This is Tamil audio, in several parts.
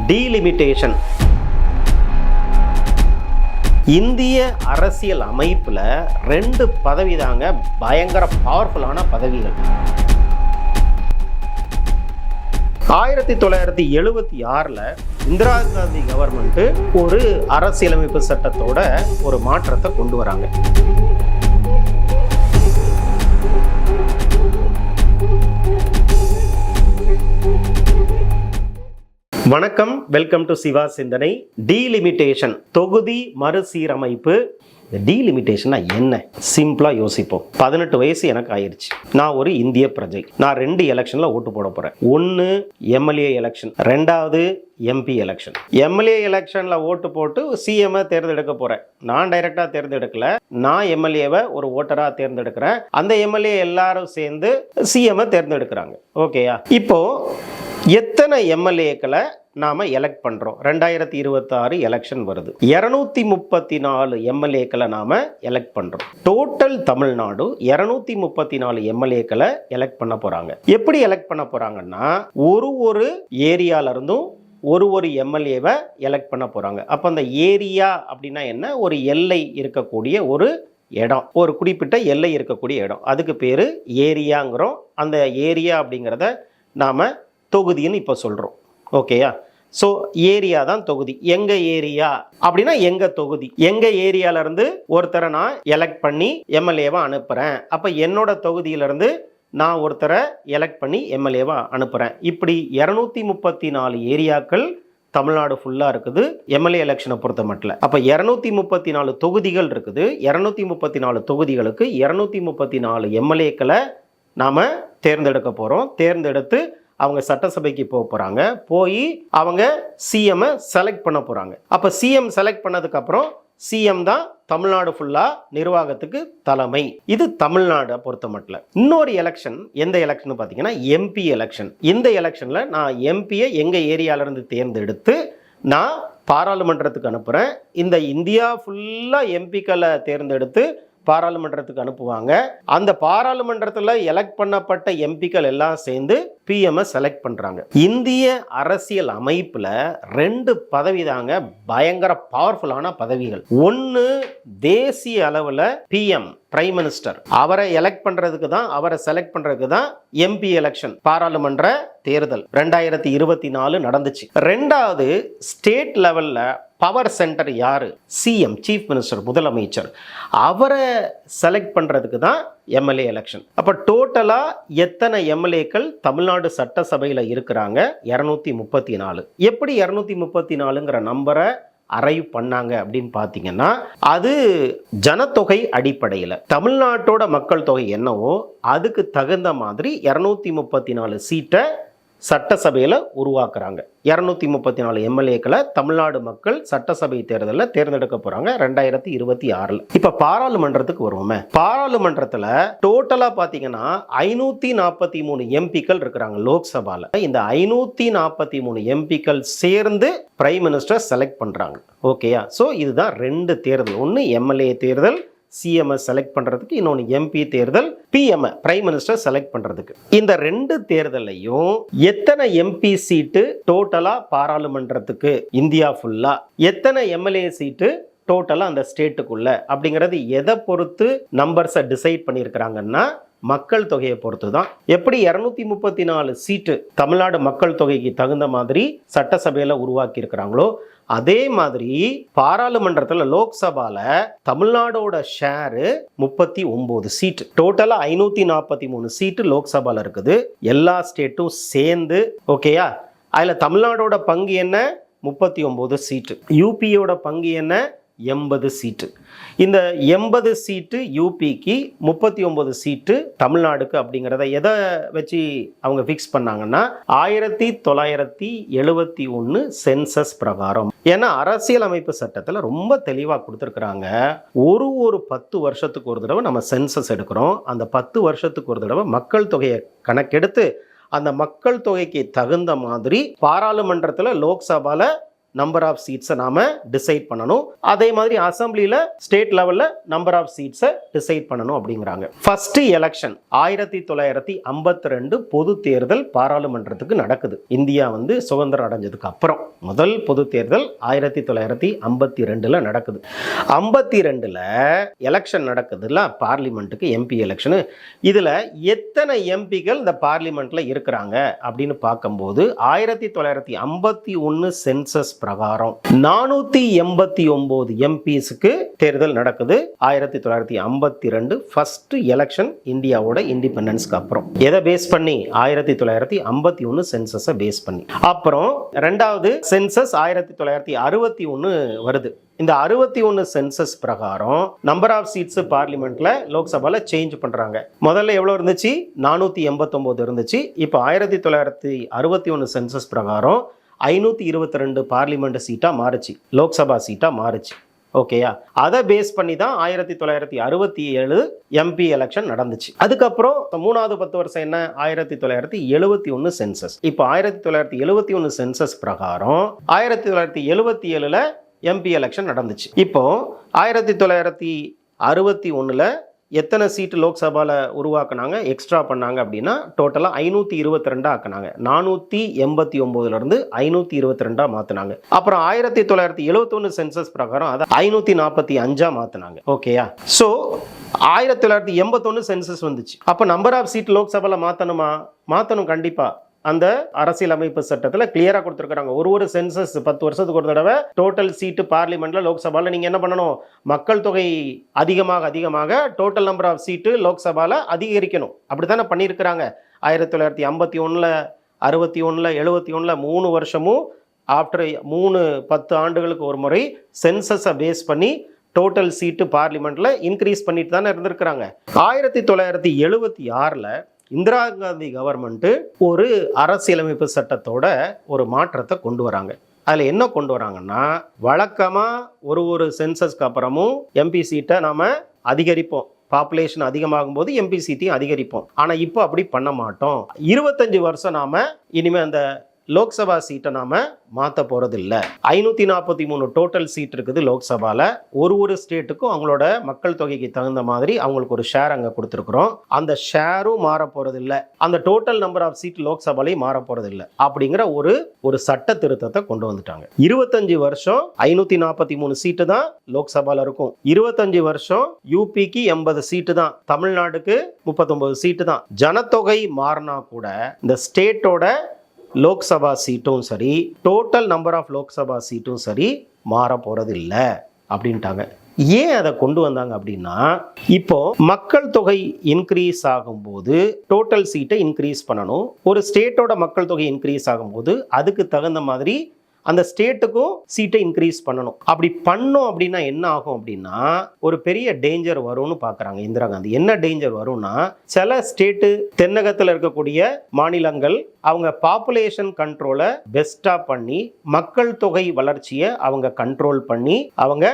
டீலிமிட்டேஷன். இந்திய அரசியல் அமைப்புல 2 பதவி தாங்க பயங்கர பவர்ஃபுல்லான பதவிகள். 1976ல் இந்திரா காந்தி கவர்மெண்ட் ஒரு அரசியலமைப்பு சட்டத்தோட ஒரு மாற்றத்தை கொண்டு வராங்க. வணக்கம், வெல்கம் டு சிவா சிந்தனை. டீலிமிட்டேஷன், தொகுதி மறுசீரமைப்பு. டீலிமிட்டேஷன்னா என்ன? சிம்பிளா யோசிப்போம். 18 வயசு எனக்கு ஆயிடுச்சு. நான் ஒரு இந்திய பிரஜை. நான் 2 எலெக்ஷன்ல ஓட்டு போட போறேன். ஒன்னு எம்எல்ஏ எலெக்ஷன், 2வது எம்பி எலெக்ஷன். எம்எல்ஏ எலெக்ஷன்ல ஓட்டு போட்டு சிஎம் தேர்ந்தெடுக்க போறேன். நான் டைரக்டா தேர்ந்தெடுக்கல, நான் எம்எல்ஏவை ஒரு ஓட்டரா தேர்ந்தெடுக்கிறேன். அந்த எம்எல்ஏ எல்லாரும் சேர்ந்து சிஎம் தேர்ந்தெடுக்கிறாங்க. ஓகேயா? இப்போ எத்தனை எம்எல்ஏக்களை நாம எலெக்ட் பண்றோம்? 2026 எலெக்ஷன் வருது. 234 எம்எல்ஏக்களை நாம எலெக்ட் பண்றோம். டோட்டல் தமிழ்நாடு 234 எம்எல்ஏக்களை எலெக்ட் பண்ண போறாங்க. எப்படி எலெக்ட் பண்ண போறாங்கன்னா, ஒரு ஏரியால இருந்தும் ஒரு எம்எல்ஏவை எலெக்ட் பண்ண போறாங்க. அப்ப அந்த ஏரியா அப்படின்னா என்ன? ஒரு எல்லை இருக்கக்கூடிய ஒரு இடம், ஒரு குறிப்பிட்ட எல்லை இருக்கக்கூடிய இடம், அதுக்கு பேரு ஏரியாங்கிறோம். அந்த ஏரியா அப்படிங்கிறத நாம தொகுதின்னு இப்போ சொல்கிறோம். ஓகேயா? ஸோ ஏரியா தான் தொகுதி. எங்கள் ஏரியா அப்படின்னா எங்கள் தொகுதி. எங்கள் ஏரியாவிலேருந்து ஒருத்தரை நான் எலெக்ட் பண்ணி எம்எல்ஏவை அனுப்புகிறேன். அப்போ என்னோட தொகுதியிலேருந்து நான் ஒருத்தரை எலெக்ட் பண்ணி எம்எல்ஏவை அனுப்புகிறேன். இப்படி 234 ஏரியாக்கள் தமிழ்நாடு ஃபுல்லாக இருக்குது எம்எல்ஏ எலெக்ஷனை பொறுத்த மட்டும். அப்போ 234 தொகுதிகள் இருக்குது. 234 தொகுதிகளுக்கு 234 எம்எல்ஏக்களை நாம் தேர்ந்தெடுக்க போகிறோம். தேர்ந்தெடுத்து அவங்க சட்டசபைக்கு போக போறாங்க. போய் அவங்க சிஎம் செலக்ட் பண்ண போறாங்க. அப்ப சிஎம் செலக்ட் பண்ணதுக்கு அப்புறம் சிஎம் தான் தமிழ்நாடு ஃபுல்லா நிர்வாகத்துக்கு தலைமை. இது தமிழ்நாடு பொறுத்த மட்டும். இன்னொரு எலெக்ஷன், எந்த எலெக்ஷன் பார்த்தீங்கன்னா எம்பி எலெக்ஷன். இந்த எலெக்ஷன்ல நான் எம்பியை எங்க ஏரியால இருந்து தேர்ந்தெடுத்து நான் பாராளுமன்றத்துக்கு அனுப்புறேன். இந்த இந்தியா ஃபுல்லா எம்பிக்களை தேர்ந்தெடுத்து பாராளுமன்றத்துக்கு அனுப்புவாங்க. அந்த பாராளுமன்றத்தில் எலெக்ட் பண்ணப்பட்ட எம்பிக்கள் எல்லாம் சேர்ந்து பிஎம்ஐ செலக்ட் பண்றாங்க. இந்திய அரசியல் அமைப்புல 2 பதவி தாங்க பயங்கர பவர்ஃபுல்லான பதவிகள். ஒன்னு தேசிய அளவில் பிஎம், பிரைம் மினிஸ்டர், அவரை எலெக்ட் பண்றதுக்கு தான், அவரை செலக்ட் பண்றதுக்கு தான் எம்பி எலெக்ஷன், பாராளுமன்ற தேர்தல் 2024 நடந்துச்சு. 2வது ஸ்டேட் லெவல்ல பவர் சென்டர் யாரு? சிஎம், சீஃப் மினிஸ்டர், முதலமைச்சர், அவரை செலக்ட் பண்றதுக்கு தான் எம்எல்ஏ எலெக்ஷன். அப்ப டோட்டலா எத்தனை எம்எல்ஏக்கள் தமிழ்நாடு சட்டசபையில இருக்கிறாங்க? 234. எப்படி 234ங்கிற நம்பரை அரைவ் பண்ணாங்க அப்படின்னு பார்த்தீங்கன்னா, அது ஜனத்தொகை அடிப்படையில் தமிழ்நாட்டோட மக்கள் தொகை என்னவோ அதுக்கு தகுந்த மாதிரி 234 சீட்டை சட்டசபையில் உருவாக்குறாங்க. 234 எம்எல்ஏக்களை தமிழ்நாடு மக்கள் சட்டசபை தேர்தலில் தேர்ந்தெடுக்க போறாங்க 2026. இப்ப பாராளுமன்றத்துக்கு வருவோமே. பாராளுமன்றத்தில் டோட்டலா பாத்தீங்கன்னா 543 எம்பிக்கள் இருக்கிறாங்க லோக்சபால. இந்த 543 எம்பிக்கள் சேர்ந்து பிரைம் மினிஸ்டர் செலக்ட் பண்றாங்க. ஓகேயா? ஸோ இதுதான் 2 தேர்தல். ஒன்று எம்எல்ஏ தேர்தல், சிஎம் செலக்ட் பண்றதுக்கு, இன்னொன்று எம்பி தேர்தல், பிஎம் பிரைம் மினிஸ்டர் செலக்ட் பண்றதுக்கு. இந்த 2 தேர்தலையும் எத்தனை எம்பி சீட்டு டோட்டலா பாராளுமன்றத்துக்கு இந்தியா ஃபுல்லா, எத்தனை எம்எல்ஏ சீட்டு டோட்டலா அந்த ஸ்டேட்டுக்குள்ள அப்படிங்கிறது எதை பொறுத்து நம்பர்ஸை டிசைட் பண்ணியிருக்கிறாங்கன்னா மக்கள் தொகையை பொறுத்து தான். எப்படி 234 சீட்டு தமிழ்நாடு மக்கள் தொகைக்கு தகுந்த மாதிரி சட்டசபையில உருவாக்கி இருக்கிறாங்களோ, அதே மாதிரி பாராளுமன்றத்தில் லோக்சபால தமிழ்நாடோட ஷேரு 39 சீட்டு. டோட்டலா 543 சீட்டு லோக்சபால இருக்குது, எல்லா ஸ்டேட்டும் சேர்ந்து. ஓகேயா? அதுல தமிழ்நாடோட பங்கு என்ன? 39 சீட்டு. யூபியோட பங்கு என்ன? 80 சீட்டு. இந்த 80 சீட்டு யூபிக்கு, 39 சீட்டு தமிழ்நாடுக்கு. அப்படிங்கிறத எதை வச்சு அவங்க ஃபிக்ஸ் பண்ணாங்கன்னா 1971 சென்சஸ் பிரகாரம். ஏன்னா அரசியலமைப்பு சட்டத்தில் ரொம்ப தெளிவாக கொடுத்துருக்குறாங்க. ஒரு 10 வருஷத்துக்கு ஒரு தடவை நம்ம சென்சஸ் எடுக்கிறோம். அந்த 10 வருஷத்துக்கு ஒரு தடவை மக்கள் தொகையை கணக்கெடுத்து அந்த மக்கள் தொகைக்கு தகுந்த மாதிரி பாராளுமன்றத்தில், லோக்சபால நம்பர் ஆஃப் சீட்ஸை நாம டிசைட் பண்ணணும். அதே மாதிரி அசம்பிளியில் ஸ்டேட் லெவலில் நம்பர் ஆஃப் சீட்ஸை டிசைட் பண்ணணும் அப்படிங்கிறாங்க. ஃபர்ஸ்ட் எலெக்ஷன் 1952 பொது தேர்தல் பாராளுமன்றத்துக்கு நடக்குது. இந்தியா வந்து சுதந்திரம் அடைஞ்சதுக்கு அப்புறம் முதல் பொது தேர்தல் 1952 நடக்குது. 52ல் எலெக்ஷன் நடக்குதுல்ல பார்லிமெண்ட்டுக்கு, எம்பி எலெக்ஷனு. இதுல எத்தனை எம்பிகள் இந்த பார்லிமெண்ட்ல இருக்கிறாங்க அப்படின்னு பார்க்கும்போது 1951 சென்சஸ் பிரகாரம் 489 எம்பிஸ்க்கு தேர்தல் நடக்குது. 1952 ஃபர்ஸ்ட் எலெக்ஷன் இந்தியாவோட இண்டிபெண்டன்ஸ்க்கு அப்புறம். எதை பேஸ் பண்ணி? 1951 சென்சஸை பேஸ் பண்ணி. அப்புறம் ரெண்டாவது சென்சஸ் 1961 வருது. இந்த 61 சென்சஸ் பிரகாரம் நம்பர் ஆஃப் சீட்ஸ் பார்லிமெண்ட்ல லோக்சபால சேஞ்ச் பண்றாங்க. முதல்ல எவ்வளவு இருந்துச்சு? 489 இருந்துச்சு. இப்போ 1961 சென்சஸ் பிரகாரம் 522 பார்லிமெண்ட் சீட்டா மாறுச்சு, லோக்சபா சீட்டா மாறுச்சு. ஓகேயா? அதை பேஸ் பண்ணி தான் 1967 எம்பி எலெக்ஷன் நடந்துச்சு. அதுக்கப்புறம் மூணாவது 10 வருஷம் என்ன? 1971 சென்சஸ். இப்போ 1971 சென்சஸ் பிரகாரம் 1977ல எம்பி எலெக்ஷன் நடந்துச்சு. இப்போ 1961ல் எத்தனை சீட்டு லோக்சபாவில் உருவாக்குனாங்க, எக்ஸ்ட்ரா பண்ணாங்க அப்படின்னா டோட்டலாக 522 ஆக்குனாங்க. 489லேருந்து 522 மாற்றினாங்க. அப்புறம் 1971 சென்சஸ் பிரகாரம் அதை 545 மாற்றினாங்க. ஓகேயா? ஸோ 1981 சென்சஸ் வந்துச்சு. அப்போ நம்பர் ஆஃப் சீட் லோக்சபாவில் மாற்றணும் கண்டிப்பாக. அந்த அரசியலமைப்பு சட்டத்தில் கிளியரா கொடுத்துருக்காங்க. ஒரு சென்சஸ் 10 வருஷத்துக்கு ஒரு தடவை டோட்டல் சீட்டு பார்லிமெண்ட்ல லோக்சபால நீங்க என்ன பண்ணணும்? மக்கள் தொகை அதிகமாக டோட்டல் நம்பர் ஆஃப் சீட்டு லோக்சபால அதிகரிக்கணும். அப்படித்தானே பண்ணியிருக்கிறாங்க. 1951ல் 61ல் 71ல் 3 வருஷமும் ஆஃப்டர் 10 ஆண்டுகளுக்கு ஒரு முறை சென்சஸை பேஸ் பண்ணி டோட்டல் சீட்டு பார்லிமெண்ட்ல இன்க்ரீஸ் பண்ணிட்டு தானே இருந்திருக்கிறாங்க. 1976ல் இந்திரா காந்தி கவர்மெண்ட் ஒரு அரசியலமைப்பு சட்டத்தோட ஒரு மாற்றத்தை கொண்டு வராங்க. அதில் என்ன கொண்டு வராங்கன்னா, வழக்கமாக ஒரு சென்சஸ்க்கு அப்புறமும் எம்பி சீட்டை நாம் அதிகரிப்போம். பாப்புலேஷன் அதிகமாகும் போது எம்பி சீட்டையும் அதிகரிப்போம். ஆனால் இப்போ அப்படி பண்ண மாட்டோம். 25 வருஷம் நாம் இனிமேல் அந்த லோக்சபா சீட்டை நாம மாற்ற போறது இல்லை. 543 டோட்டல் சீட் இருக்குது லோக்சபால. ஒரு ஸ்டேட்டுக்கும் அவங்களோட மக்கள் தொகைக்கு தகுந்த மாதிரி அவங்களுக்கு ஒரு ஷேர் அங்கே கொடுத்துருக்குறோம். அந்த ஷேரும் மாற போறது இல்லை, அந்த டோட்டல் நம்பர் ஆஃப் சீட் லோக்சபாலையும் மாற போறது இல்லை அப்படிங்கிற ஒரு சட்ட திருத்தத்தை கொண்டு வந்துட்டாங்க. 25 வருஷம் 543 சீட்டு தான் லோக்சபால இருக்கும். 25 வருஷம் யூபிக்கு 80 சீட்டு தான், தமிழ்நாடுக்கு 39 சீட்டு தான். ஜனத்தொகை மாறினா கூட இந்த ஸ்டேட்டோட லோக்சபா சீட்டும் சரி, டோட்டல் நம்பர் ஆஃப் லோக்சபா சீட்டும் சரி மாற போறது இல்லை அப்படின்ட்டாங்க. ஏன் அதை கொண்டு வந்தாங்க அப்படின்னா, இப்போ மக்கள் தொகை இன்க்ரீஸ் ஆகும்போது டோட்டல் சீட்டை இன்க்ரீஸ் பண்ணணும். ஒரு ஸ்டேட்டோட மக்கள் தொகை இன்க்ரீஸ் ஆகும்போது அதுக்கு தகுந்த மாதிரி அந்த ஸ்டேட்டுக்கும் சீட்டை இன்க்ரீஸ் பண்ணணும். அப்படி பண்ணோம் அப்படின்னா என்ன ஆகும் அப்படின்னா, ஒரு பெரிய டேஞ்சர் வரும்னு பார்க்குறாங்க இந்திரா காந்தி. என்ன டேஞ்சர் வரும்னா, சில ஸ்டேட்டு தென்னகத்தில் இருக்கக்கூடிய மாநிலங்கள் அவங்க பாப்புலேஷன் கண்ட்ரோலை பெஸ்ட்டாக பண்ணி மக்கள் தொகை வளர்ச்சியை அவங்க கண்ட்ரோல் பண்ணி அவங்க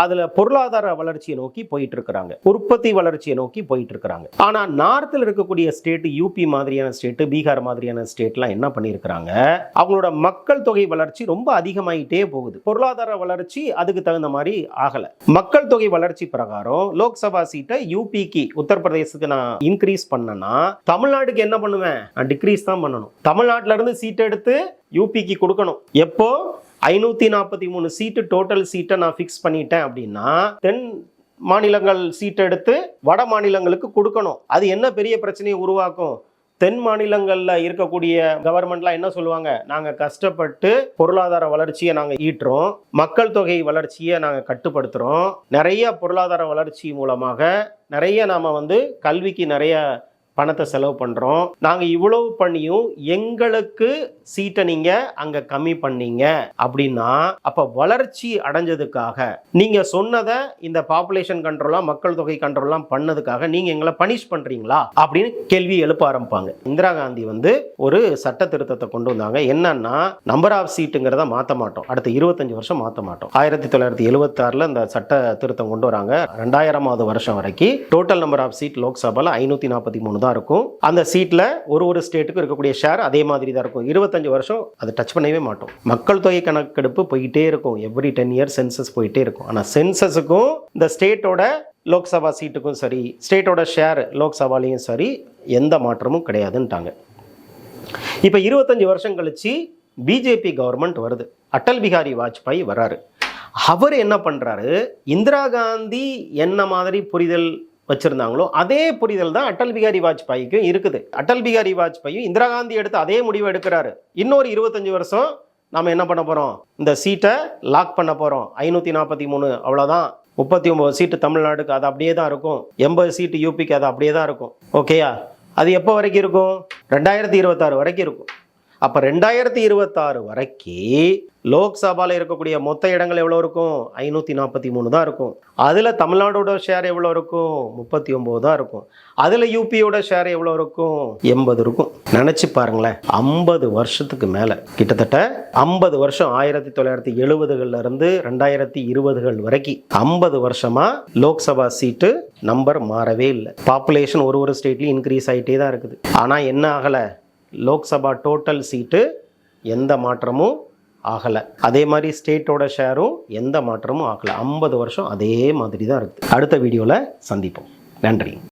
அதில் பொருளாதார வளர்ச்சியை நோக்கி போயிட்டு இருக்கிறாங்க, உற்பத்தி வளர்ச்சியை நோக்கி போயிட்டு இருக்கிறாங்க. ஆனால் நார்த்தில் இருக்கக்கூடிய ஸ்டேட்டு, யூபி மாதிரியான ஸ்டேட்டு, பீகார் மாதிரியான ஸ்டேட்லாம் என்ன பண்ணியிருக்கிறாங்க, அவங்களோட மக்கள் தொகை வளர்ச்சி ரொம்ப அதிகமாயிட்டே போகுது, பொருளாதார வளர்ச்சி அதுக்கு தகுந்த மாதிரி ஆகல. மக்கள் தொகை வளர்ச்சி பிரகாரம் லோக்சபா சீட்டை யூபிக்கு, உத்தரப்பிரதேசத்துக்கு நான் இன்க்ரீஸ் பண்ணனா, தமிழ்நாடுக்கு என்ன பண்ணுவேன்? நான் டிக்ரீஸ் தான் பண்ணணும். தமிழ்நாட்டில இருந்து சீட் எடுத்து யூபிக்கு கொடுக்கணும். எப்போ 543 சீட்டு டோட்டல் சீட்டை நான் ஃபிக்ஸ் பண்ணிட்டேன் அப்படின்னா, தென் மாநிலங்கள் சீட் எடுத்து வட மாநிலங்களுக்கு கொடுக்கணும். அது என்ன பெரிய பிரச்சனையை உருவாக்கும்? தென் மாநிலங்களில் இருக்கக்கூடிய கவர்மெண்ட்லாம் என்ன சொல்லுவாங்க, நாங்கள் கஷ்டப்பட்டு பொருளாதார வளர்ச்சியை நாங்கள் ஈட்டுறோம், மக்கள் தொகை வளர்ச்சியை நாங்கள் கட்டுப்படுத்துகிறோம், நிறைய பொருளாதார வளர்ச்சி மூலமாக நிறைய நாம் கல்விக்கு நிறைய பணத்தை செலவு பண்ணுறோம், நாங்கள் இவ்வளவு பண்ணியும் எங்களுக்கு சீட்டை நீங்கள் அங்கே கம்மி பண்ணீங்க அப்படின்னா, அப்போ வளர்ச்சி அடைஞ்சதுக்காக நீங்கள் சொன்னதை இந்த பாப்புலேஷன் கண்ட்ரோலாம் மக்கள் தொகை கண்ட்ரோல்லாம் பண்ணதுக்காக நீங்கள் எங்களை பனிஷ் பண்ணுறீங்களா அப்படின்னு கேள்வி எழுப்ப ஆரம்பிப்பாங்க. இந்திரா காந்தி ஒரு சட்ட திருத்தத்தை கொண்டு வந்தாங்க. என்னன்னா, நம்பர் ஆஃப் சீட்டுங்கிறத மாற்ற மாட்டோம், அடுத்த 25 வருஷம் மாற்ற மாட்டோம். 1976 இந்த சட்ட திருத்தம் கொண்டு வராங்க. 2000வது வருஷம் வரைக்கும் டோட்டல் நம்பர் ஆஃப் சீட் லோக்சபால 543 தான் தான் இருக்கும். அந்த சீட்டில் ஒரு ஸ்டேட்டுக்கும் இருக்கக்கூடிய ஷேர் அதே மாதிரி தான் இருக்கும். 25 வருஷம் அதை டச் பண்ணவே மாட்டோம். மக்கள் தொகை கணக்கெடுப்பு போயிட்டே இருக்கும். எவ்ரி 10 இயர்ஸ் சென்சஸ் போயிட்டே இருக்கும். ஆனால் சென்சஸுக்கும் இந்த ஸ்டேட்டோட லோக்சபா சீட்டுக்கும் சரி, ஸ்டேட்டோட ஷேர் லோக்சபாலையும் சரி, எந்த மாற்றமும் கிடையாதுன்ட்டாங்க. இப்போ 25 வருஷம் கழிச்சு பிஜேபி கவர்மெண்ட் வருது. அடல் பிகாரி வாஜ்பாய் வராரு. அவர் என்ன பண்ணுறாரு, இந்திரா காந்தி என்ன மாதிரி புரிதல் வச்சுருந்தாங்களோ அதே புரிதல் தான் அடல் பிகாரி வாஜ்பாய்க்கும் இருக்குது. அடல் பிகாரி வாஜ்பாயும் இந்திரா காந்தி எடுத்து அதே முடிவை எடுக்கிறாரு. இன்னொரு 25 வருஷம் நாம் என்ன பண்ண போகிறோம், இந்த சீட்டை லாக் பண்ண போகிறோம். 543 அவ்வளோதான். 39 சீட்டு தமிழ்நாடுக்கு அது அப்படியே தான் இருக்கும். 80 சீட்டு யூபிக்கு அது அப்படியே தான் இருக்கும். ஓகேயா? அது எப்போ வரைக்கும் இருக்கும்? 2026 வரைக்கும் இருக்கும். அப்போ 2026 வரைக்கும் லோக்சபாவில் இருக்கக்கூடிய மொத்த இடங்கள் எவ்வளோ இருக்கும்? 543 தான் இருக்கும். அதில் தமிழ்நாடோட ஷேர் எவ்வளோ இருக்கும்? 39 தான் இருக்கும். அதில் யூபியோட ஷேர் எவ்வளோ இருக்கும்? 80 இருக்கும். நினச்சி பாருங்களேன், 50 வருஷத்துக்கு மேலே, கிட்டத்தட்ட 50 வருஷம், 1970களிலிருந்து 2020 வரைக்கும் 50 வருஷமாக லோக்சபா சீட்டு நம்பர் மாறவே இல்லை. பாப்புலேஷன் ஒரு ஸ்டேட்லையும் இன்க்ரீஸ் ஆகிட்டே தான் இருக்குது. ஆனால் என்ன ஆகலை, லோக்சபா டோட்டல் சீட்டு எந்த மாற்றமும் ஆகலை. அதே மாதிரி ஸ்டேட்டோட ஷேரும் எந்த மாற்றமும் ஆகலை. 50 வருஷம் அதே மாதிரி தான் இருக்குது. அடுத்த வீடியோவில் சந்திப்போம். நன்றி.